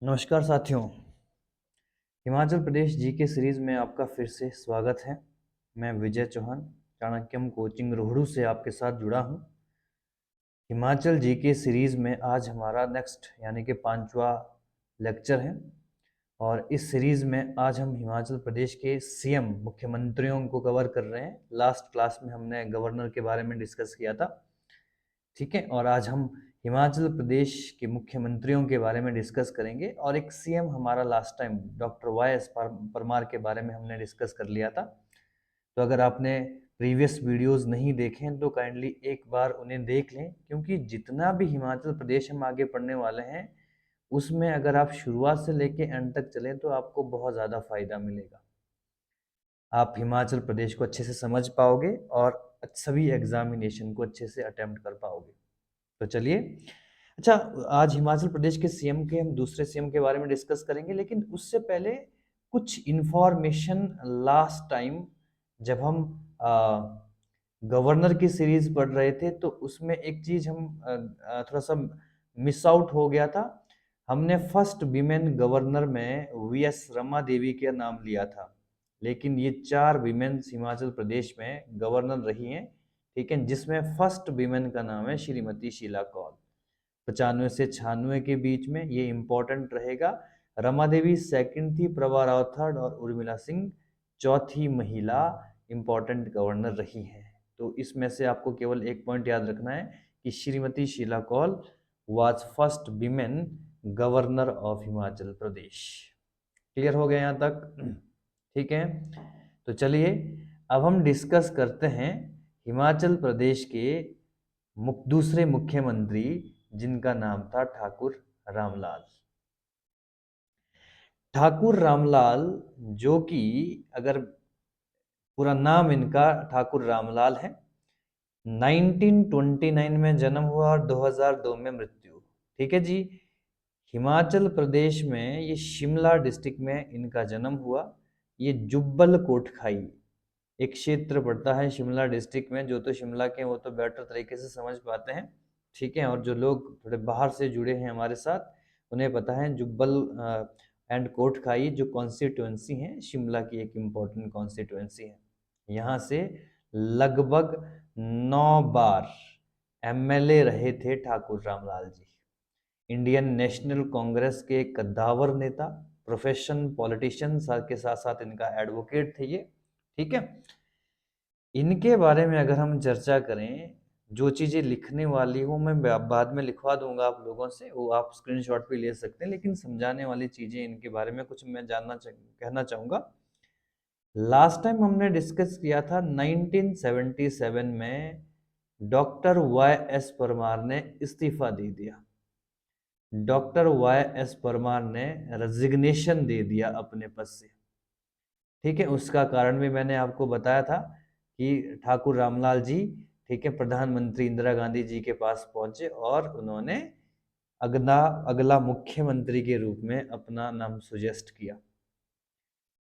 नमस्कार साथियों। Himachal Pradesh GK series में आपका फिर से स्वागत है। मैं विजय चौहान चाणक्यम कोचिंग रोहड़ू से आपके साथ जुड़ा हूं। हिमाचल जीके सीरीज में आज हमारा नेक्स्ट यानी कि 5वां लेक्चर है और इस सीरीज में आज हम हिमाचल प्रदेश के सीएम मुख्यमंत्रियों को कवर कर रहे हैं। लास्ट क्लास में हमने गवर्नर के बारे में डिस्कस किया था, ठीक है, और आज हम हिमाचल प्रदेश के मुख्यमंत्रियों के बारे में डिस्कस करेंगे और एक सीएम हमारा लास्ट टाइम डॉक्टर वाई.एस. परमार के बारे में हमने डिस्कस कर लिया था। तो अगर आपने प्रीवियस वीडियोस नहीं देखे हैं तो काइंडली एक बार उन्हें देख लें, क्योंकि जितना भी हिमाचल प्रदेश हम आगे पढ़ने वाले हैं उसमें अगर आप शुरुआत से लेके एंड तक चलें तो आपको बहुत ज़्यादा फायदा मिलेगा। आप हिमाचल प्रदेश को अच्छे से समझ पाओगे और सभी एग्जामिनेशन को अच्छे से अटेम्प्ट कर पाओगे। तो चलिए, अच्छा, आज हिमाचल प्रदेश के सीएम के हम दूसरे सीएम के बारे में डिस्कस करेंगे, लेकिन उससे पहले कुछ इंफॉर्मेशन। लास्ट टाइम जब हम गवर्नर की सीरीज पढ़ रहे थे तो उसमें एक चीज हम थोड़ा सा मिस आउट हो गया था। हमने फर्स्ट विमेन गवर्नर में वी.एस. रमा देवी का नाम लिया था, लेकिन ये 4 विमेन हिमाचल प्रदेश में गवर्नर रही हैं, ठीक है, जिसमें फर्स्ट विमेन का नाम है श्रीमती शीला कौल। 95 से 96 के बीच में, ये इंपॉर्टेंट रहेगा। रमा देवी सेकंड थी, प्रभा राव थर्ड और उर्मिला सिंह चौथी महिला इंपॉर्टेंट गवर्नर रही हैं। तो इसमें से आपको केवल एक पॉइंट याद रखना है कि Shrimati Sheila Kaul was first women governor of Himachal Pradesh. Clear हो गया यहाँ तक? ठीक है, तो चलिए अब हम डिस्कस करते हैं हिमाचल प्रदेश के दूसरे मुख्यमंत्री, जिनका नाम था ठाकुर रामलाल। ठाकुर रामलाल, जो कि अगर पूरा नाम इनका ठाकुर रामलाल है, 1929 में जन्म हुआ और 2002 में मृत्यु। ठीक है जी। हिमाचल प्रदेश में ये शिमला डिस्ट्रिक्ट में इनका जन्म हुआ। ये जुब्बल कोटखाई एक क्षेत्र पड़ता है शिमला डिस्ट्रिक्ट में। जो तो शिमला के वो तो बेटर तरीके से समझ पाते हैं, ठीक है, और जो लोग थोड़े बाहर से जुड़े हैं हमारे साथ उन्हें पता है जुब्बल एंड कोटखाई जो कॉन्स्टिट्यूएंसी है शिमला की, एक इम्पोर्टेंट कॉन्स्टिट्यूएंसी है। यहाँ से लगभग 9 बार एमएलए रहे थे ठाकुर रामलाल जी। इंडियन नेशनल कांग्रेस के कद्दावर नेता, प्रोफेशन पॉलिटिशियन के साथ साथ इनका एडवोकेट थे ये, ठीक है। इनके बारे में अगर हम चर्चा करें, जो चीज़ें लिखने वाली हूँ मैं बाद में लिखवा दूंगा आप लोगों से, वो आप स्क्रीनशॉट पे ले सकते हैं, लेकिन समझाने वाली चीज़ें इनके बारे में कुछ मैं कहना चाहूँगा। लास्ट टाइम हमने डिस्कस किया था 1977 में डॉक्टर वाई.एस. परमार ने इस्तीफा दे दिया। डॉक्टर वाई.एस. परमार ने रेजिग्नेशन दे दिया अपने पद से, ठीक है। उसका कारण भी मैंने आपको बताया था कि ठाकुर रामलाल जी, ठीक है, प्रधानमंत्री इंदिरा गांधी जी के पास पहुंचे और उन्होंने अगला अगला मुख्यमंत्री के रूप में अपना नाम सुजेस्ट किया।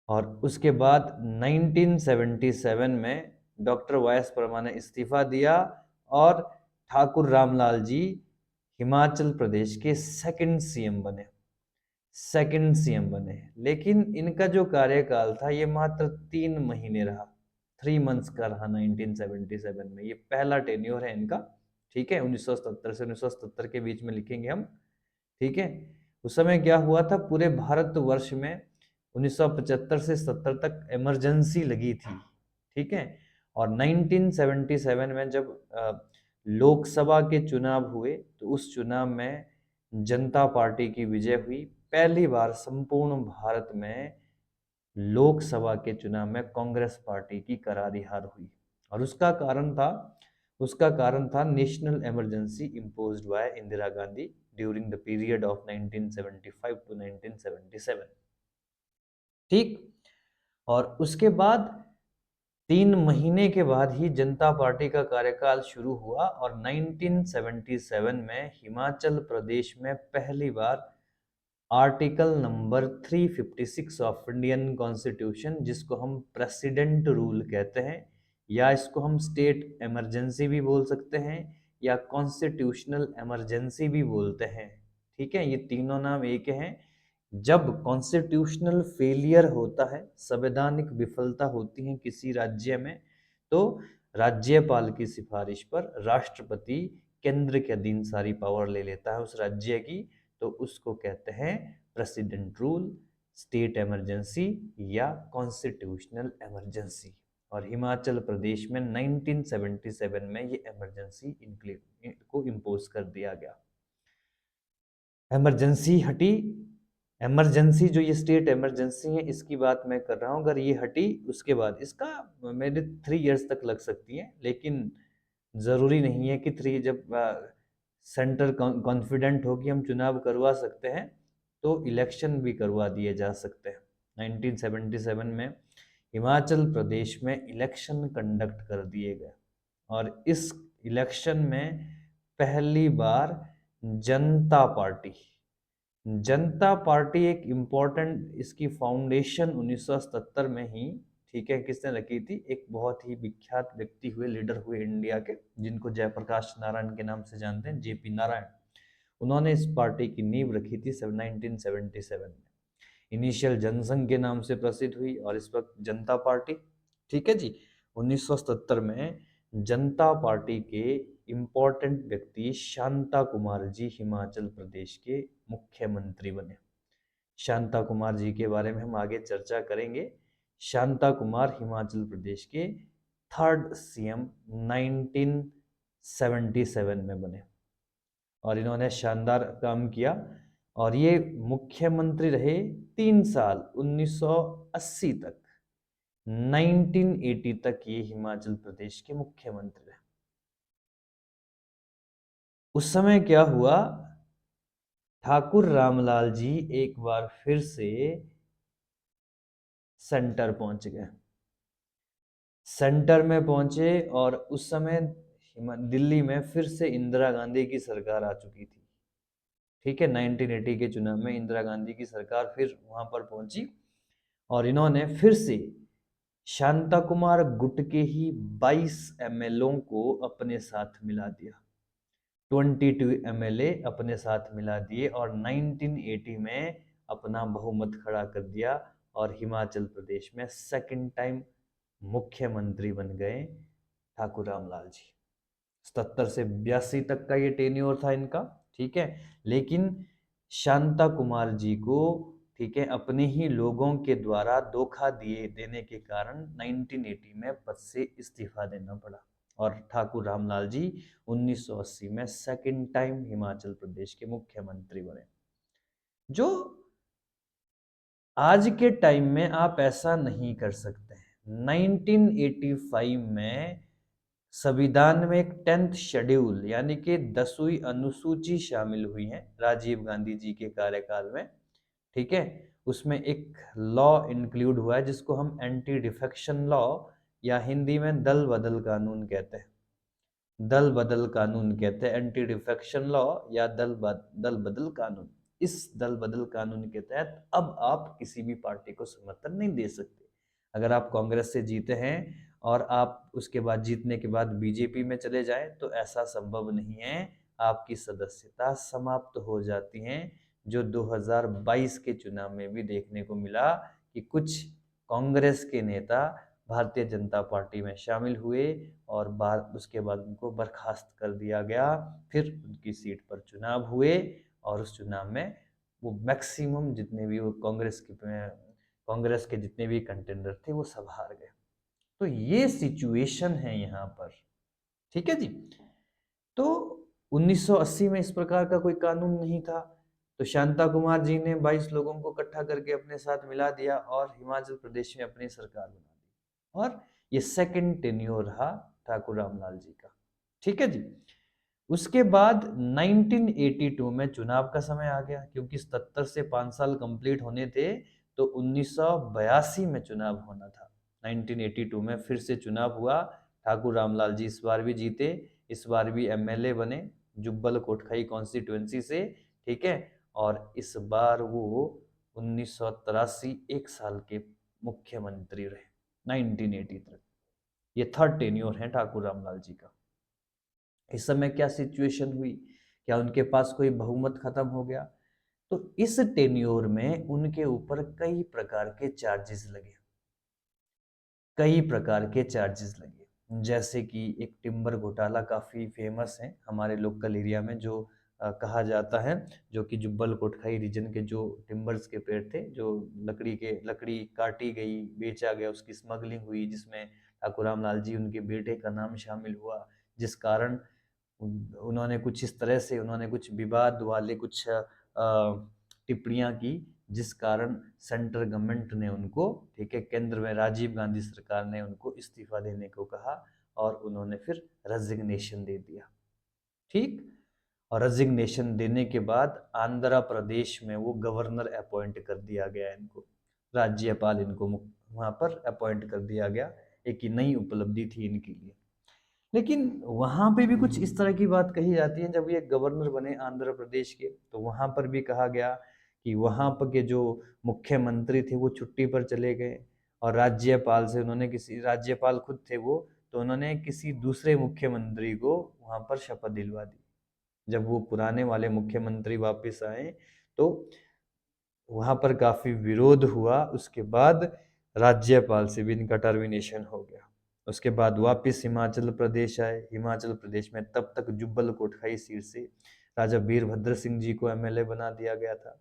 और उसके बाद 1977 में डॉक्टर वाई.एस. परमार ने इस्तीफा दिया और ठाकुर रामलाल जी हिमाचल प्रदेश के सेकंड सीएम बने। लेकिन इनका जो कार्यकाल था ये मात्र 3 महीने रहा, 3 मंथ्स का रहा 1977 में। ये पहला टेन्योर है इनका, ठीक है। 1977 से 1977 के बीच में लिखेंगे हम, ठीक है। उस समय क्या हुआ था, पूरे भारतवर्ष में 1975 से 70 तक इमरजेंसी लगी थी, ठीक है। और 1977 में जब लोकसभा के चुनाव हुए तो उस चुनाव में जनता पार्टी की विजय हुई। पहली बार संपूर्ण भारत में लोकसभा के चुनाव में कांग्रेस पार्टी की करारी हार हुई और उसका कारण था national emergency imposed by Indira Gandhi during the period of 1975 to 1977, ठीक। और उसके बाद 3 महीने के बाद ही जनता पार्टी का कार्यकाल शुरू हुआ और 1977 में हिमाचल प्रदेश में पहली बार article number 356 of Indian constitution, जिसको हम प्रेसिडेंट रूल कहते हैं या इसको हम स्टेट इमरजेंसी भी बोल सकते हैं या कॉन्स्टिट्यूशनल इमरजेंसी भी बोलते हैं, ठीक है। ये तीनों नाम एक हैं। जब कॉन्स्टिट्यूशनल फेलियर होता है, संवैधानिक विफलता होती है किसी राज्य में, तो राज्यपाल की सिफारिश पर राष्ट्रपति केंद्र के अधीन सारी पावर ले लेता है उस राज्य की, तो उसको कहते हैं प्रेसिडेंट रूल, स्टेट इमरजेंसी या कॉन्स्टिट्यूशनल इमरजेंसी। और हिमाचल प्रदेश में 1977 में ये इमरजेंसी को इम्पोज कर दिया गया। इमरजेंसी हटी, इमरजेंसी जो ये स्टेट इमरजेंसी है इसकी बात मैं कर रहा हूँ, अगर ये हटी उसके बाद इसका मेरे 3 इयर्स तक लग सकती है, लेकिन ज़रूरी नहीं है कि जब सेंटर कॉन्फिडेंट हो कि हम चुनाव करवा सकते हैं तो इलेक्शन भी करवा दिए जा सकते हैं। 1977 में हिमाचल प्रदेश में इलेक्शन कंडक्ट कर दिए गए और इस इलेक्शन में पहली बार जनता पार्टी एक इम्पोर्टेंट, इसकी फाउंडेशन 1977 में ही, ठीक है, किसने रखी थी? एक बहुत ही विख्यात व्यक्ति हुए, लीडर हुए इंडिया के, जिनको जयप्रकाश नारायण के नाम से जानते हैं, जेपी नारायण। उन्होंने इस पार्टी की नींव रखी थी 1977 में। इनिशियल जनसंघ के नाम से प्रसिद्ध हुई और इस वक्त जनता पार्टी, ठीक है जी। 1977 में जनता पार्टी के इम्पोर्टेंट व्यक्ति शांता कुमार जी हिमाचल प्रदेश के मुख्यमंत्री बने। शांता कुमार जी के बारे में हम आगे चर्चा करेंगे। शांता कुमार हिमाचल प्रदेश के थर्ड सीएम 1977 में बने और इन्होंने शानदार काम किया और ये मुख्यमंत्री रहे 3 साल, 1980 तक, 1980 तक ये हिमाचल प्रदेश के मुख्यमंत्री रहे। उस समय क्या हुआ, ठाकुर रामलाल जी एक बार फिर से सेंटर पहुंच गए। सेंटर में पहुंचे और उस समय दिल्ली में फिर से इंदिरा गांधी की सरकार आ चुकी थी, ठीक है। 1980 के चुनाव में इंदिरा गांधी की सरकार फिर वहां पर पहुंची और इन्होंने फिर से शांता कुमार गुट के ही 22 एमएलओ को अपने साथ मिला दिया, 22 एमएलए अपने साथ मिला दिए और 1980 में अपना बहुमत खड़ा कर दिया और हिमाचल प्रदेश में सेकंड टाइम मुख्यमंत्री बन गए ठाकुर रामलाल जी। 77 से 82 तक का ये टेन्योर था इनका, ठीक है। लेकिन शांता कुमार जी को, ठीक है, अपने ही लोगों के द्वारा धोखा देने के कारण 1980 में पद से इस्तीफा देना पड़ा और ठाकुर रामलाल जी 1980 में सेकंड टाइम हिमाचल प्रदेश के मुख्यमंत्री बने। जो आज के टाइम में आप ऐसा नहीं कर सकते हैं। 1985 में संविधान में एक 10th शेड्यूल यानी कि 10वीं अनुसूची शामिल हुई है राजीव गांधी जी के कार्यकाल में, ठीक है। उसमें एक लॉ इंक्लूड हुआ है जिसको हम एंटी डिफेक्शन लॉ या हिंदी में दल बदल कानून कहते हैं। दल बदल कानून कहते हैं, एंटी डिफेक्शन लॉ या दल बदल कानून। इस दल बदल कानून के तहत अब आप किसी भी पार्टी को समर्थन नहीं दे सकते। अगर आप कांग्रेस से जीते हैं और आप उसके बाद जीतने के बाद बीजेपी में चले जाएं तो ऐसा संभव नहीं है, आपकी सदस्यता समाप्त हो जाती है। जो 2022 के चुनाव में भी देखने को मिला कि कुछ कांग्रेस के नेता भारतीय जनता पार्टी में शामिल हुए और उसके बाद उनको बर्खास्त कर दिया गया। फिर उनकी सीट पर चुनाव हुए और उस चुनाव में वो मैक्सिमम जितने भी वो कांग्रेस के जितने भी कंटेंडर थे वो सब हार गए। तो ये सिचुएशन है यहाँ पर, ठीक है जी। तो 1980 में इस प्रकार का कोई कानून नहीं था, तो शांता कुमार जी ने 22 लोगों को इकट्ठा करके अपने साथ मिला दिया और हिमाचल प्रदेश में अपनी सरकार बना दी और ये सेकंड टेन्योर रहा ठाकुर रामलाल जी का, ठीक है जी। उसके बाद 1982 में चुनाव का समय आ गया, क्योंकि 77 से 5 साल कंप्लीट होने थे तो 1982 में चुनाव होना था। 1982 में फिर से चुनाव हुआ, ठाकुर रामलाल जी इस बार भी जीते, इस बार भी एमएलए बने जुब्बल कोटखाई कॉन्स्टिट्यूएंसी से, ठीक है। और इस बार वो 1983 एक साल के मुख्यमंत्री रहे 1980 तक। ये थर्ड टेन्योर है ठाकुर रामलाल जी का। इस समय क्या सिचुएशन हुई, क्या उनके पास कोई बहुमत खत्म हो गया? तो इस टेन्योर में उनके ऊपर कई प्रकार के चार्जेस लगे, कई प्रकार के चार्जेस लगे, जैसे कि एक टिम्बर घोटाला काफ़ी फेमस है हमारे लोकल एरिया में, जो कहा जाता है, जो कि जुब्बल कोटखाई रीजन के जो टिम्बर्स के पेड़ थे, जो लकड़ी काटी गई, बेचा गया, उसकी स्मगलिंग हुई, जिसमें ठाकुर रामलाल जी उनके बेटे का नाम शामिल हुआ, जिस कारण उन्होंने कुछ इस तरह से उन्होंने कुछ विवाद वाले कुछ टिप्पणियां की, जिस कारण सेंट्रल गवर्नमेंट ने उनको, ठीक है, केंद्र में राजीव गांधी सरकार ने उनको इस्तीफा देने को कहा और उन्होंने फिर रेजिग्नेशन दे दिया। ठीक, और रेजिग्नेशन देने के बाद आंध्र प्रदेश में वो गवर्नर अपॉइंट कर दिया गया, इनको राज्यपाल इनको वहां पर अपॉइंट कर दिया गया। एक नई उपलब्धि थी इनके लिए। लेकिन वहां पे भी कुछ इस तरह की बात कही जाती है, जब ये गवर्नर बने आंध्र प्रदेश के, तो वहां पर भी कहा गया कि वहां पर के जो मुख्यमंत्री थे वो छुट्टी पर चले गए, और राज्यपाल से उन्होंने, किसी राज्यपाल खुद थे वो, तो उन्होंने किसी दूसरे मुख्यमंत्री को वहां पर शपथ दिलवा दी। जब वो पुराने वाले मुख्यमंत्री वापस आए तो वहां पर काफी विरोध हुआ, उसके बाद राज्यपाल से भी इनका टर्मिनेशन हो गया। उसके बाद वापस हिमाचल प्रदेश आए, हिमाचल प्रदेश में तब तक जुब्बल कोटखाई सीट से राजा वीरभद्र सिंह जी को एमएलए बना दिया गया था।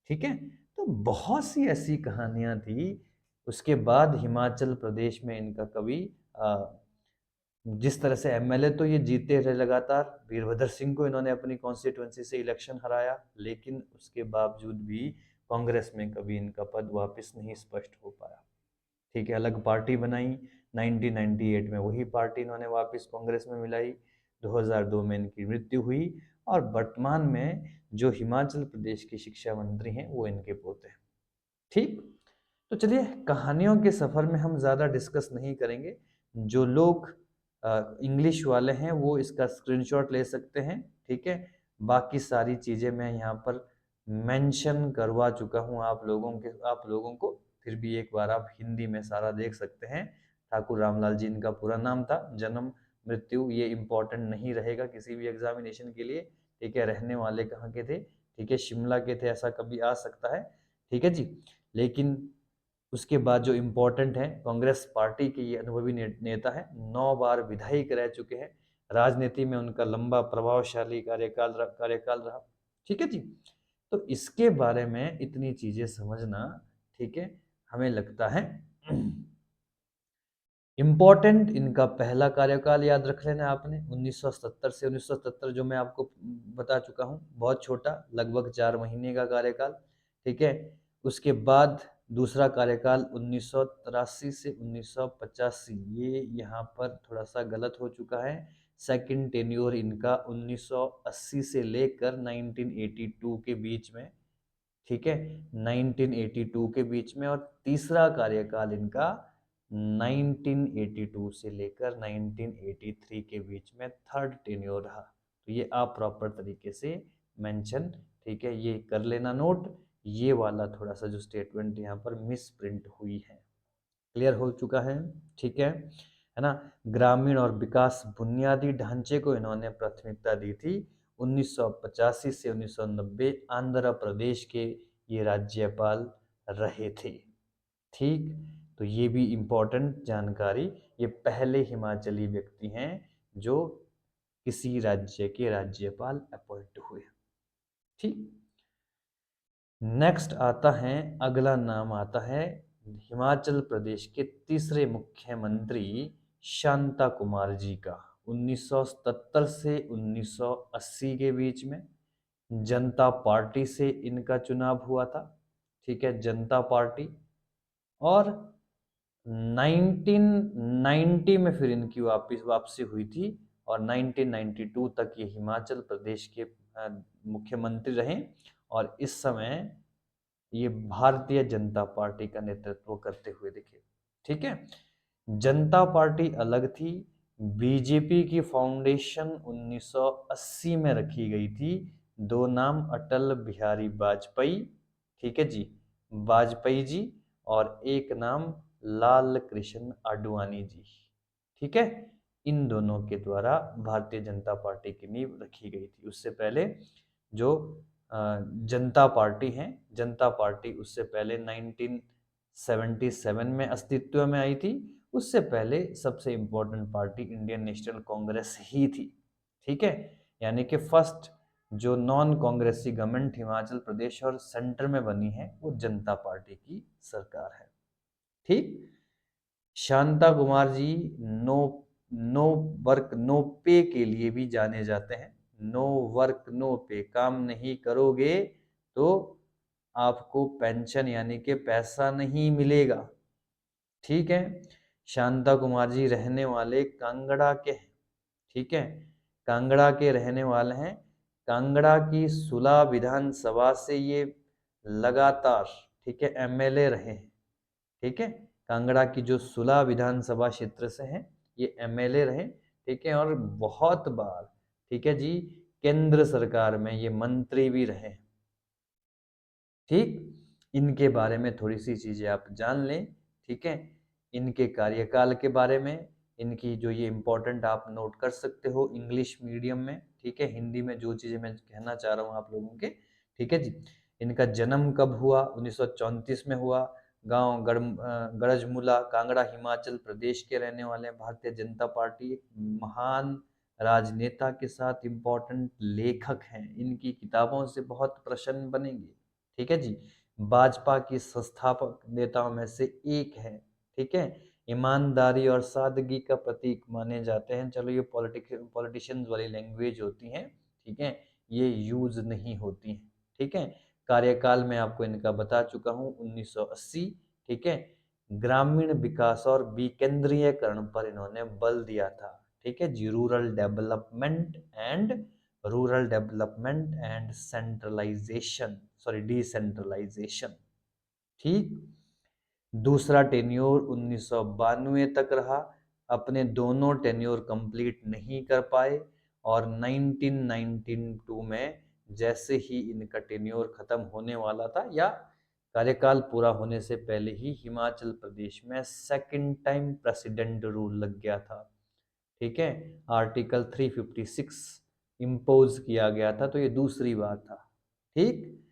ठीक है, तो बहुत सी ऐसी कहानियां थी। उसके बाद हिमाचल प्रदेश में इनका कभी जिस तरह से एमएलए तो ये जीते रहे लगातार, वीरभद्र सिंह को इन्होंने अपनी कॉन्स्टिट्यूंसी से इलेक्शन हराया, लेकिन उसके बावजूद भी कांग्रेस में कभी इनका पद वापस नहीं स्पष्ट हो पाया। ठीक है, अलग पार्टी बनाई, 1998 में वही पार्टी इन्होंने वापस कांग्रेस में मिलाई, 2002 में इनकी मृत्यु हुई, और वर्तमान में जो हिमाचल प्रदेश के शिक्षा मंत्री हैं वो इनके पोते हैं। ठीक, तो चलिए, कहानियों के सफर में हम ज़्यादा डिस्कस नहीं करेंगे। जो लोग इंग्लिश वाले हैं वो इसका स्क्रीनशॉट ले सकते हैं। ठीक है, बाकी सारी चीज़ें मैं यहाँ पर मेंशन करवा चुका हूँ आप लोगों को, फिर भी एक बार आप हिंदी में सारा देख सकते हैं। ठाकुर रामलाल जी इनका पूरा नाम था, जन्म मृत्यु ये इम्पोर्टेंट नहीं रहेगा किसी भी एग्जामिनेशन के लिए। ठीक है, रहने वाले कहाँ के थे, ठीक है, शिमला के थे, ऐसा कभी आ सकता है। ठीक है जी, लेकिन उसके बाद जो इम्पोर्टेंट है, कांग्रेस पार्टी के ये अनुभवी नेता है, 9 बार विधायक रह चुके हैं, राजनीति में उनका लंबा प्रभावशाली कार्यकाल रहा। ठीक है जी, तो इसके बारे में इतनी चीजें समझना, ठीक है, हमें लगता है इम्पोर्टेंट। इनका पहला कार्यकाल याद रख लेना आपने, 1970 से 1970, जो मैं आपको बता चुका हूँ, बहुत छोटा, लगभग 4 महीने का कार्यकाल। ठीक है, उसके बाद दूसरा कार्यकाल 1983 से 1985, ये यहाँ पर थोड़ा सा गलत हो चुका है। सेकंड टेन्योर इनका 1980 से लेकर 1982 के बीच में, ठीक है, 1982 के बीच में, और तीसरा कार्यकाल इनका 1982 से लेकर 1983 के बीच में थर्ड टेन्योर रहा। तो ये आप प्रॉपर तरीके से मेंशन, ठीक है, ये कर लेना नोट। ये वाला थोड़ा सा जो स्टेटमेंट यहाँ पर मिस प्रिंट हुई है, क्लियर हो चुका है। ठीक है ना। ग्रामीण और विकास बुनियादी ढांचे को इन्होंने प्राथमिकता दी थी। 1985 से 1990 आंध्र प्रदेश के ये राज्यपाल रहे थे। ठीक, तो ये भी इम्पोर्टेंट जानकारी, ये पहले हिमाचली व्यक्ति हैं जो किसी राज्य के राज्यपाल अपॉइंट हुए। ठीक, नेक्स्ट आता है, अगला नाम आता है हिमाचल प्रदेश के तीसरे मुख्यमंत्री शांता कुमार जी का। 1977 से 1980 के बीच में जनता पार्टी से इनका चुनाव हुआ था। ठीक है, जनता पार्टी, और 1990 में फिर इनकी वापसी हुई थी, और 1992 तक ये हिमाचल प्रदेश के मुख्यमंत्री रहे, और इस समय ये भारतीय जनता पार्टी का नेतृत्व करते हुए दिखे। ठीक है, जनता पार्टी अलग थी, बीजेपी की फाउंडेशन 1980 में रखी गई थी। दो नाम, अटल बिहारी वाजपेयी, ठीक है जी, वाजपेयी जी, और एक नाम लाल कृष्ण आडवाणी जी। ठीक है, इन दोनों के द्वारा भारतीय जनता पार्टी की नींव रखी गई थी। उससे पहले जो जनता पार्टी है। जनता पार्टी उससे पहले 1977 में अस्तित्व में आई थी। उससे पहले सबसे इम्पोर्टेंट पार्टी इंडियन नेशनल कांग्रेस ही थी। ठीक है, यानी कि फर्स्ट जो नॉन कांग्रेसी गवर्नमेंट हिमाचल प्रदेश और सेंटर में बनी है वो जनता पार्टी की सरकार है। ठीक, Shanta Kumar ji no no work no पे के लिए भी जाने जाते हैं। नो वर्क नो पे, काम नहीं करोगे तो आपको पेंशन यानी कि पैसा नहीं मिलेगा। ठीक है, शांता कुमार जी रहने वाले कांगड़ा के हैं। ठीक है, कांगड़ा के रहने वाले हैं। कांगड़ा की सुला विधानसभा से ये लगातार, ठीक है, एमएलए रहे हैं। ठीक है, कांगड़ा की जो सुला विधानसभा क्षेत्र से हैं ये एमएलए रहे। ठीक है, और बहुत बार, ठीक है जी, केंद्र सरकार में ये मंत्री भी रहे। ठीक, इनके बारे में थोड़ी सी चीजें आप जान लें। ठीक है, इनके कार्यकाल के बारे में, इनकी जो ये इम्पोर्टेंट आप नोट कर सकते हो इंग्लिश मीडियम में। ठीक है, हिंदी में जो चीजें मैं कहना चाह रहा हूँ आप लोगों के। ठीक है जी, इनका जन्म कब हुआ? 1934 में हुआ। गांव गड़जमुला, कांगड़ा, हिमाचल प्रदेश के रहने वाले हैं। भारतीय जनता पार्टी एक महान राजनेता के साथ इम्पोर्टेंट लेखक हैं। इनकी किताबों से बहुत प्रसन्न बनेंगे। ठीक है जी, भाजपा की संस्थापक नेताओं में से एक है। ठीक है, ईमानदारी और सादगी का प्रतीक माने जाते हैं। चलो ये पॉलिटिशियंस वाली लैंग्वेज होती हैं। ठीक है, ये यूज नहीं होती हैं। ठीक है, कार्यकाल में आपको इनका बता चुका हूँ 1980। ठीक है, ग्रामीण विकास और विकेंद्रीयकरण पर इन्होंने बल दिया था। ठीक है जी, rural development and centralisation, sorry decentralisation. ठीक, दूसरा टेन्योर 1992 तक रहा। अपने दोनों टेन्योर कंप्लीट नहीं कर पाए और 1992 में जैसे ही इनका टेन्योर खत्म होने वाला था या कार्यकाल पूरा होने से पहले ही हिमाचल प्रदेश में सेकंड टाइम प्रेसिडेंट रूल लग गया था। ठीक है, आर्टिकल 356 इम्पोज किया गया था, तो ये दूसरी बार था। ठीक,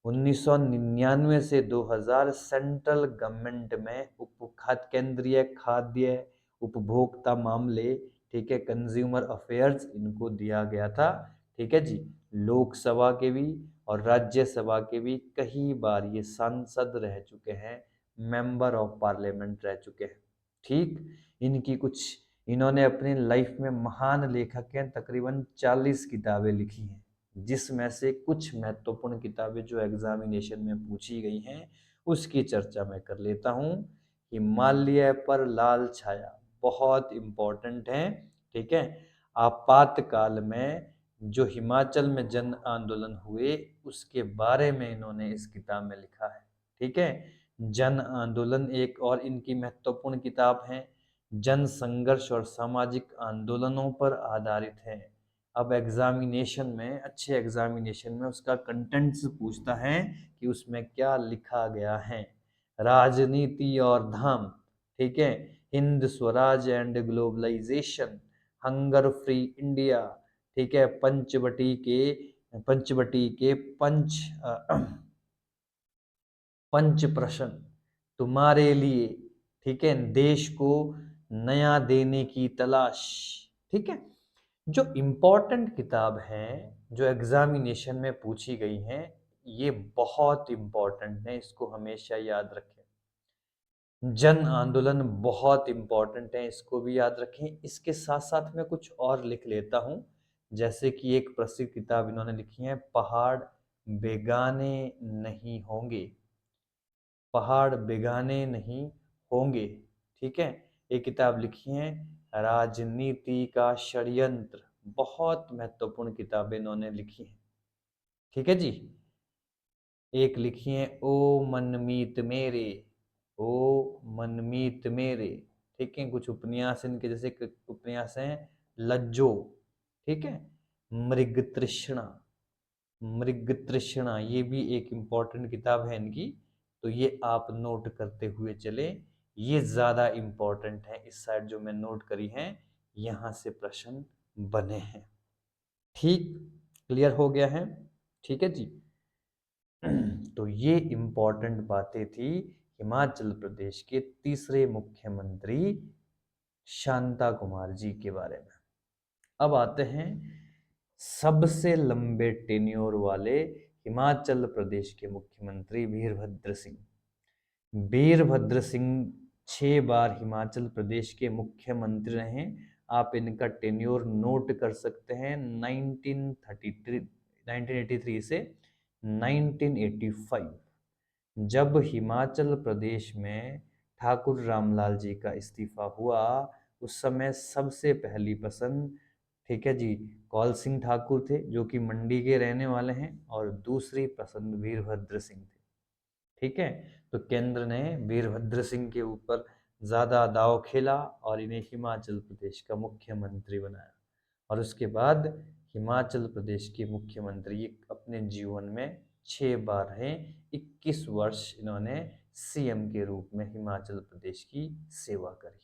1999 से 2000 सेंट्रल गवर्नमेंट में केंद्रीय खाद्य उपभोक्ता मामले, ठीक है, कंज्यूमर अफेयर्स, इनको दिया गया था। ठीक है जी, लोकसभा के भी और राज्यसभा के भी कई बार ये सांसद रह चुके हैं, मेंबर ऑफ पार्लियामेंट रह चुके हैं। ठीक, इनकी कुछ, इन्होंने अपनी लाइफ में महान लेखक हैं, तकरीबन 40 किताबें लिखी हैं, जिसमें से कुछ महत्वपूर्ण किताबें जो एग्जामिनेशन में पूछी गई हैं उसकी चर्चा मैं कर लेता हूँ। हिमालय पर लाल छाया बहुत इम्पोर्टेंट है। ठीक है, आपातकाल में जो हिमाचल में जन आंदोलन हुए उसके बारे में इन्होंने इस किताब में लिखा है। ठीक है, जन आंदोलन एक और इनकी महत्वपूर्ण किताब है। जन संघर्ष और सामाजिक आंदोलनों पर आधारित है। अब एग्जामिनेशन में, अच्छे एग्जामिनेशन में उसका कंटेंट्स पूछता है कि उसमें क्या लिखा गया है। राजनीति और धाम, ठीक है, Hind Swaraj and globalization, hunger free India, ठीक है, पंचवटी के पंच प्रश्न तुम्हारे लिए, ठीक है, देश को नया देने की तलाश। ठीक है, जो इम्पोर्टेंट किताब है जो एग्जामिनेशन में पूछी गई हैं ये बहुत इम्पोर्टेंट है, इसको हमेशा याद रखें। जन आंदोलन बहुत इम्पोर्टेंट है, इसको भी याद रखें। इसके साथ साथ मैं कुछ और लिख लेता हूँ, जैसे कि एक प्रसिद्ध किताब इन्होंने लिखी है, पहाड़ बेगाने नहीं होंगे। पहाड़ बेगाने नहीं होंगे। ठीक है, एक किताब लिखी है, राजनीति का षड्यंत्र, बहुत महत्वपूर्ण किताबें इन्होंने लिखी है। ठीक है जी, एक लिखी है, ओ मनमीत मेरे, ओ मनमीत मेरे। ठीक है, कुछ उपन्यास इनके, जैसे उपन्यास हैं लज्जो, ठीक है, मृग तृष्णा, मृग तृष्णा, ये भी एक इम्पॉर्टेंट किताब है इनकी, तो ये आप नोट करते हुए चले, ये ज्यादा इम्पोर्टेंट है। इस साइड जो मैं नोट करी है यहाँ से प्रश्न बने हैं। ठीक, क्लियर हो गया है? ठीक है जी, तो ये इम्पोर्टेंट बातें थी हिमाचल प्रदेश के तीसरे मुख्यमंत्री शांता कुमार जी के बारे में। अब आते हैं सबसे लंबे टेन्योर वाले हिमाचल प्रदेश के मुख्यमंत्री वीरभद्र सिंह। वीरभद्र सिंह 6 बार हिमाचल प्रदेश के मुख्यमंत्री रहे। आप इनका टेन्योर नोट कर सकते हैं 1983 से 1985। जब हिमाचल प्रदेश में ठाकुर रामलाल जी का इस्तीफा हुआ, उस समय सबसे पहली पसंद, ठीक है जी, कौल सिंह ठाकुर थे जो कि मंडी के रहने वाले हैं, और दूसरी पसंद वीरभद्र सिंह थे। ठीक है, तो केंद्र ने वीरभद्र सिंह के ऊपर ज्यादा दांव खेला और इन्हें हिमाचल प्रदेश का मुख्यमंत्री बनाया। और उसके बाद हिमाचल प्रदेश के मुख्यमंत्री अपने जीवन में 6 बार रहे। 21 वर्ष इन्होंने सीएम के रूप में हिमाचल प्रदेश की सेवा करी।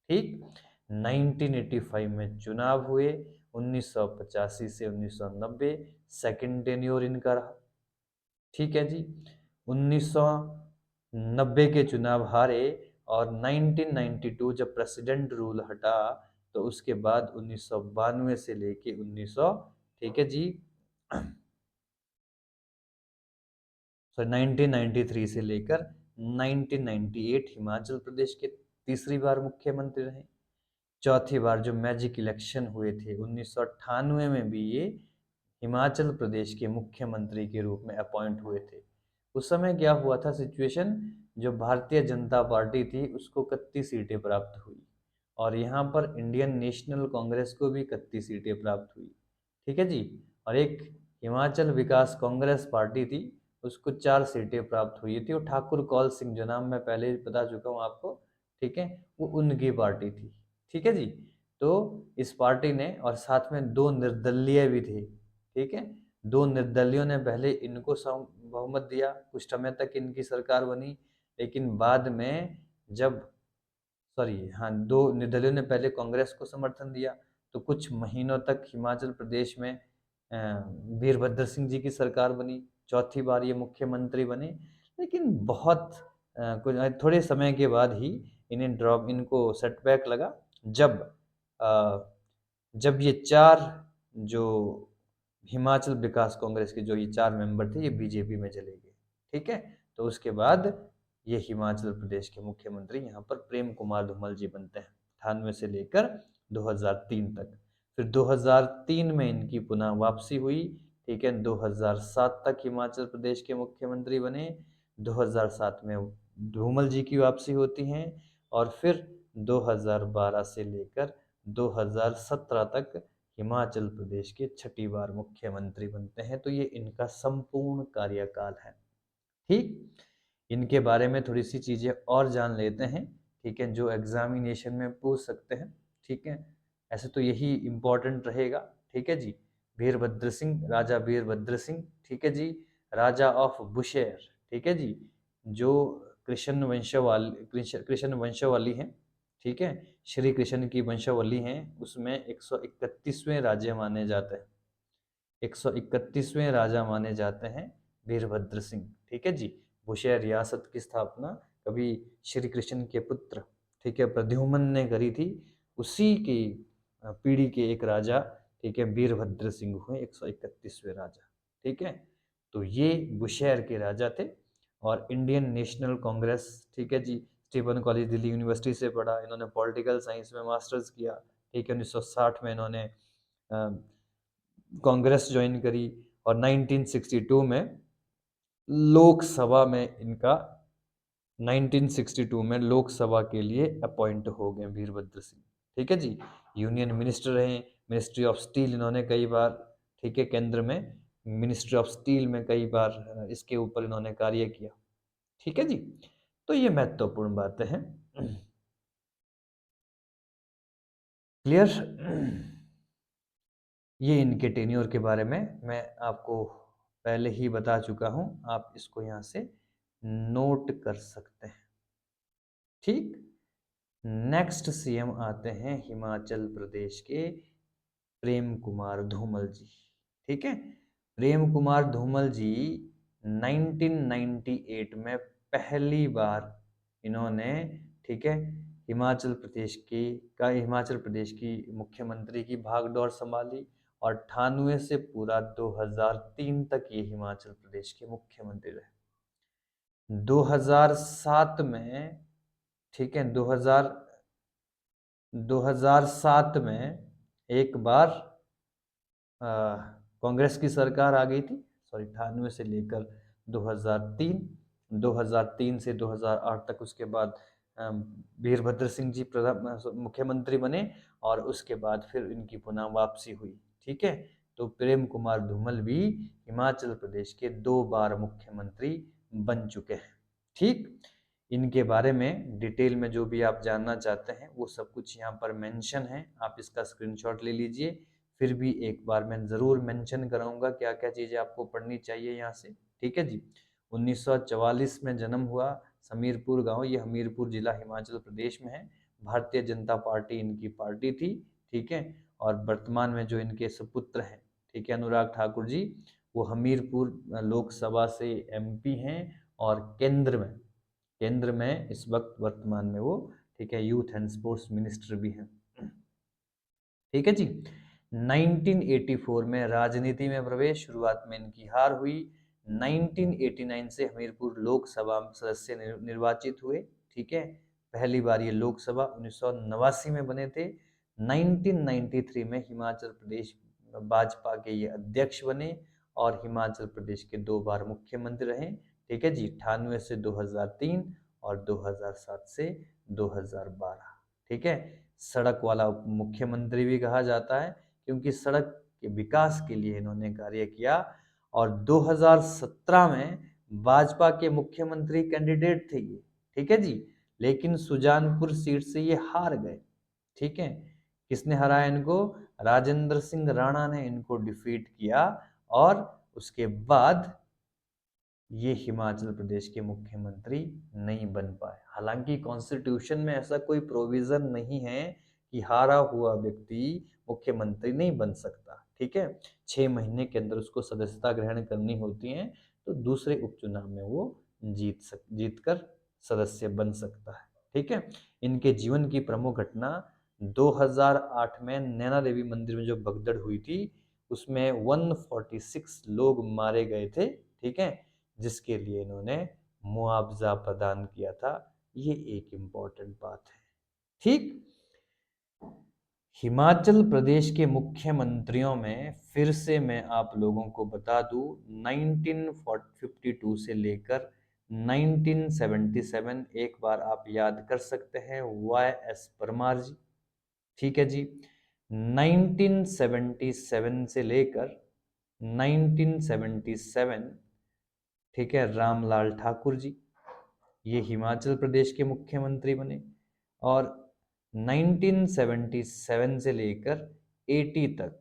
ठीक, 1985 में चुनाव हुए, 1985 से 1990 सेकंड टेन्योर इनका रहा। ठीक है जी, 1990 के चुनाव हारे और 1992 जब प्रेसिडेंट रूल हटा, तो उसके बाद 1992 से लेके 1900, ठीक है जी, सो 1993 से लेकर 1998 हिमाचल प्रदेश के तीसरी बार मुख्यमंत्री रहे। चौथी बार जो मैजिक इलेक्शन हुए थे 1998 में भी ये हिमाचल प्रदेश के मुख्यमंत्री के रूप में अपॉइंट हुए थे। उस समय क्या हुआ था सिचुएशन, जो भारतीय जनता पार्टी थी उसको 31 सीटें प्राप्त हुई और यहाँ पर इंडियन नेशनल कांग्रेस को भी 31 सीटें प्राप्त हुई। ठीक है जी, और एक हिमाचल विकास कांग्रेस पार्टी थी, उसको 4 सीटें प्राप्त हुई थी, और ठाकुर कौल सिंह जो नाम मैं पहले ही बता चुका हूँ आपको, ठीक है, वो उनकी पार्टी थी। ठीक है जी, तो इस पार्टी ने, और साथ में 2 निर्दलीय भी थे। ठीक है, 2 निर्दलियों ने पहले इनको बहुमत दिया, कुछ समय तक इनकी सरकार बनी, लेकिन बाद में जब, सॉरी हाँ, 2 निर्दलियों ने पहले कांग्रेस को समर्थन दिया, तो कुछ महीनों तक हिमाचल प्रदेश में वीरभद्र सिंह जी की सरकार बनी, चौथी बार ये मुख्यमंत्री बने। लेकिन बहुत कुछ थोड़े समय के बाद ही इनको सेटबैक लगा, जब जब ये 4 जो हिमाचल विकास कांग्रेस के जो ये 4 मेंबर थे, ये बीजेपी में चले गए। ठीक है, तो उसके बाद ये हिमाचल प्रदेश के मुख्यमंत्री यहाँ पर प्रेम कुमार धूमल जी बनते हैं 98 से लेकर 2003 तक। फिर 2003 में इनकी पुनः वापसी हुई। ठीक है, 2007 तक हिमाचल प्रदेश के मुख्यमंत्री बने। 2007 में धूमल जी की वापसी होती है, और फिर 2012 से लेकर 2017 तक हिमाचल प्रदेश के 6ठी बार मुख्यमंत्री बनते हैं। तो ये इनका संपूर्ण कार्यकाल है। ठीक, इनके बारे में थोड़ी सी चीजें और जान लेते हैं। ठीक है, जो एग्जामिनेशन में पूछ सकते हैं। ठीक है, ऐसे तो यही इम्पोर्टेंट रहेगा। ठीक है जी, वीरभद्र सिंह, राजा वीरभद्र सिंह, ठीक है जी, राजा ऑफ बुशेर, ठीक है जी, जो कृष्ण वंशावली हैं, ठीक है, श्री कृष्ण की वंशावली हैं, उसमें 131वें राजा माने जाते हैं, 131वें राजा माने जाते हैं वीरभद्र सिंह। ठीक है जी, बुशेर रियासत की स्थापना कभी श्री कृष्ण के पुत्र, ठीक है, प्रद्युम्न ने करी थी। उसी की पीढ़ी के एक राजा, ठीक है, वीरभद्र सिंह हुए 131वें राजा। ठीक है, तो ये बुशेर के राजा थे। और इंडियन नेशनल कांग्रेस, ठीक है जी, स्टीफन कॉलेज दिल्ली यूनिवर्सिटी से पढ़ा इन्होंने, पॉलिटिकल साइंस में मास्टर्स किया। ठीक है, 1960 में इन्होंने कांग्रेस ज्वाइन करी, और 1962 में लोकसभा में इनका 1962 में लोकसभा के लिए अपॉइंट हो गए वीरभद्र सिंह। ठीक है जी, यूनियन मिनिस्टर रहे, मिनिस्ट्री ऑफ स्टील इन्होंने कई बार, ठीक है, केंद्र में मिनिस्ट्री ऑफ स्टील में कई बार इसके ऊपर इन्होंने कार्य किया। ठीक है जी, तो ये महत्वपूर्ण बातें हैं। क्लियर? ये इनके टेन्योर के बारे में मैं आपको पहले ही बता चुका हूं, आप इसको यहाँ से नोट कर सकते हैं। ठीक, नेक्स्ट सीएम आते हैं हिमाचल प्रदेश के प्रेम कुमार धूमल जी। ठीक है, प्रेम कुमार धूमल जी 1998 में पहली बार इन्होंने, ठीक है, हिमाचल प्रदेश की मुख्यमंत्री की भागदौड़ संभाली और 98 से पूरा 2003 तक ये हिमाचल प्रदेश के मुख्यमंत्री रहे। 2007 में, ठीक है, 2007 में एक बार कांग्रेस की सरकार आ गई थी, सॉरी 98 से लेकर 2003, 2003 से 2008 तक, उसके बाद वीरभद्र सिंह जी मुख्यमंत्री बने और उसके बाद फिर इनकी पुनः वापसी हुई। ठीक है, तो प्रेम कुमार धूमल भी हिमाचल प्रदेश के 2 बार मुख्यमंत्री बन चुके हैं। ठीक, इनके बारे में डिटेल में जो भी आप जानना चाहते हैं वो सब कुछ यहाँ पर मेंशन है, आप इसका स्क्रीनशॉट ले लीजिए। फिर भी एक बार मैं ज़रूर मेंशन कराऊंगा क्या क्या चीज़ें आपको पढ़नी चाहिए यहाँ से। ठीक है जी, 1944 में जन्म हुआ, समीरपुर गांव, ये हमीरपुर जिला हिमाचल प्रदेश में है। भारतीय जनता पार्टी इनकी पार्टी थी। ठीक है, और वर्तमान में जो इनके सुपुत्र हैं, ठीक है, अनुराग ठाकुर जी, वो हमीरपुर लोकसभा से एमपी हैं और केंद्र में इस वक्त वर्तमान में वो, ठीक है, यूथ एंड स्पोर्ट्स मिनिस्टर भी हैं। ठीक है जी, 1984 में राजनीति में प्रवेश, शुरुआत में इनकी हार हुई। 1989 से हमीरपुर लोकसभा सदस्य निर्वाचित हुए। ठीक है, पहली बार ये लोकसभा 1989 में बने थे। 1993 में हिमाचल प्रदेश भाजपा के ये अध्यक्ष बने और हिमाचल प्रदेश के 2 बार मुख्यमंत्री रहे। ठीक है जी, 98 से 2003 और 2007 से 2012। ठीक है, सड़क वाला मुख्यमंत्री भी कहा जाता है क्योंकि सड़क के विकास के लिए इन्होंने कार्य किया। और 2017 में भाजपा के मुख्यमंत्री कैंडिडेट थे ये। ठीक है जी, लेकिन सुजानपुर सीट से ये हार गए। ठीक है, किसने हराया इनको? राजेंद्र सिंह राणा ने इनको डिफीट किया और उसके बाद ये हिमाचल प्रदेश के मुख्यमंत्री नहीं बन पाए। हालांकि कॉन्स्टिट्यूशन में ऐसा कोई प्रोविजन नहीं है कि हारा हुआ व्यक्ति मुख्यमंत्री नहीं बन सकता। ठीक है, 6 महीने के अंदर उसको सदस्यता ग्रहण करनी होती है, तो दूसरे उपचुनाव में वो जीत कर सदस्य बन सकता है। ठीक है, इनके जीवन की प्रमुख घटना 2008 में नैना देवी मंदिर में जो भगदड़ हुई थी, उसमें 146 लोग मारे गए थे। ठीक है, जिसके लिए इन्होंने मुआवजा प्रदान किया था। ये एक इम्पोर्टेंट बात है। ठीक, हिमाचल प्रदेश के मुख्यमंत्रियों में फिर से मैं आप लोगों को बता दूं, 1952 से लेकर 1977 एक बार आप याद कर सकते हैं, YS परमार जी। ठीक है जी, 1977 से लेकर 1977, ठीक है, रामलाल ठाकुर जी, ये हिमाचल प्रदेश के मुख्यमंत्री बने। और 1977 से लेकर 80 तक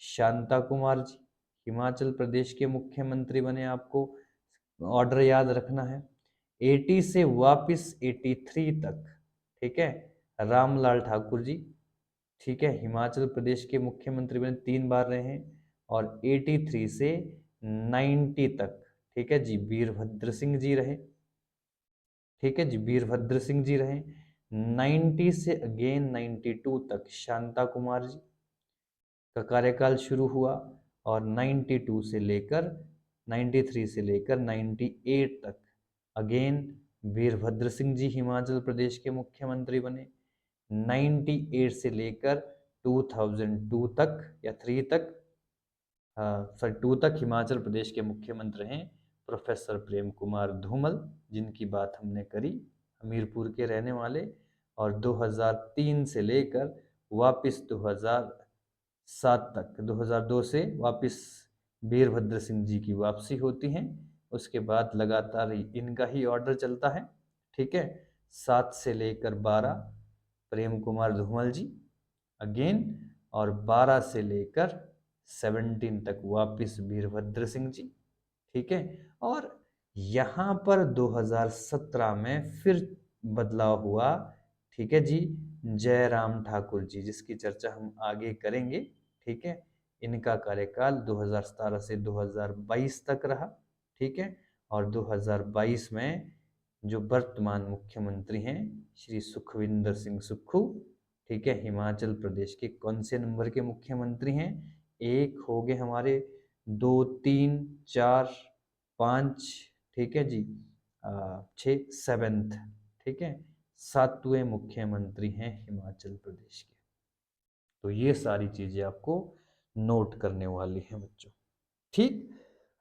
शांता कुमार जी हिमाचल प्रदेश के मुख्यमंत्री बने। आपको ऑर्डर याद रखना है। 80 से वापस 83 तक, ठीक है, रामलाल ठाकुर जी, ठीक है, हिमाचल प्रदेश के मुख्यमंत्री बने, 3 बार रहे हैं। और 83 से 90 तक, ठीक है जी, वीरभद्र सिंह जी रहे। ठीक है जी, वीरभद्र सिंह जी रहे। 90 से अगेन 92 तक शांता कुमार जी का कार्यकाल शुरू हुआ। और 92 से लेकर 93 से लेकर 98 तक अगेन वीरभद्र सिंह जी हिमाचल प्रदेश के मुख्यमंत्री बने। 98 से लेकर 2002 तक या 3 तक, सॉरी 2 तक हिमाचल प्रदेश के मुख्यमंत्री हैं प्रोफेसर प्रेम कुमार धूमल, जिनकी बात हमने करी, हमीरपुर के रहने वाले। और 2003 से लेकर वापस 2007 तक, 2002 से वापस वीरभद्र सिंह जी की वापसी होती है। उसके बाद लगातार इनका ही ऑर्डर चलता है। ठीक है, 7 से लेकर 12 प्रेम कुमार धूमल जी अगेन, और 12 से लेकर 17 तक वापस वीरभद्र सिंह जी। ठीक है, और यहाँ पर 2017 में फिर बदलाव हुआ। ठीक है जी, जयराम ठाकुर जी, जिसकी चर्चा हम आगे करेंगे। ठीक है, इनका कार्यकाल 2017 से 2022 तक रहा। ठीक है। और 2022 में जो वर्तमान मुख्यमंत्री हैं श्री सुखविंदर सिंह सुक्खू, ठीक है, हिमाचल प्रदेश के कौन से नंबर के मुख्यमंत्री हैं? एक हो गए हमारे, दो, तीन, चार, पाँच, ठीक है जी, छः, सेवेंथ, ठीक है, सातवें मुख्यमंत्री हैं हिमाचल प्रदेश के। तो ये सारी चीज़ें आपको नोट करने वाली हैं बच्चों, ठीक।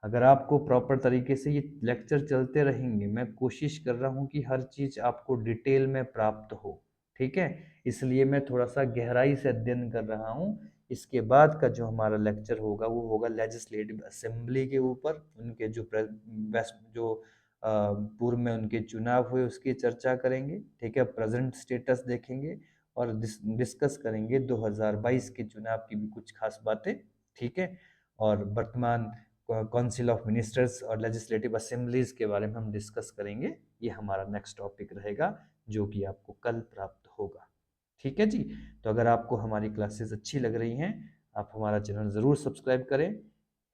अगर आपको प्रॉपर तरीके से ये लेक्चर चलते रहेंगे, मैं कोशिश कर रहा हूँ कि हर चीज़ आपको डिटेल में प्राप्त हो, ठीक है, इसलिए मैं थोड़ा सा गहराई से अध्ययन कर रहा हूँ। इसके बाद का जो हमारा लेक्चर होगा वो होगा लेजिस्लेटिव असेंबली के ऊपर, उनके जो पूर्व में उनके चुनाव हुए उसकी चर्चा करेंगे, ठीक है, प्रेजेंट स्टेटस देखेंगे और डिस्कस करेंगे 2022 के चुनाव की भी कुछ खास बातें, ठीक है, और वर्तमान काउंसिल ऑफ मिनिस्टर्स और लेजिस्लेटिव असेंबलीज के बारे में हम डिस्कस करेंगे। ये हमारा नेक्स्ट टॉपिक रहेगा जो कि आपको कल प्राप्त होगा, ठीक है जी। तो अगर आपको हमारी क्लासेस अच्छी लग रही हैं, आप हमारा चैनल ज़रूर सब्सक्राइब करें,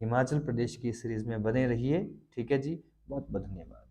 हिमाचल प्रदेश की सीरीज़ में बने रहिए, ठीक है जी। बहुत बहुत धन्यवाद।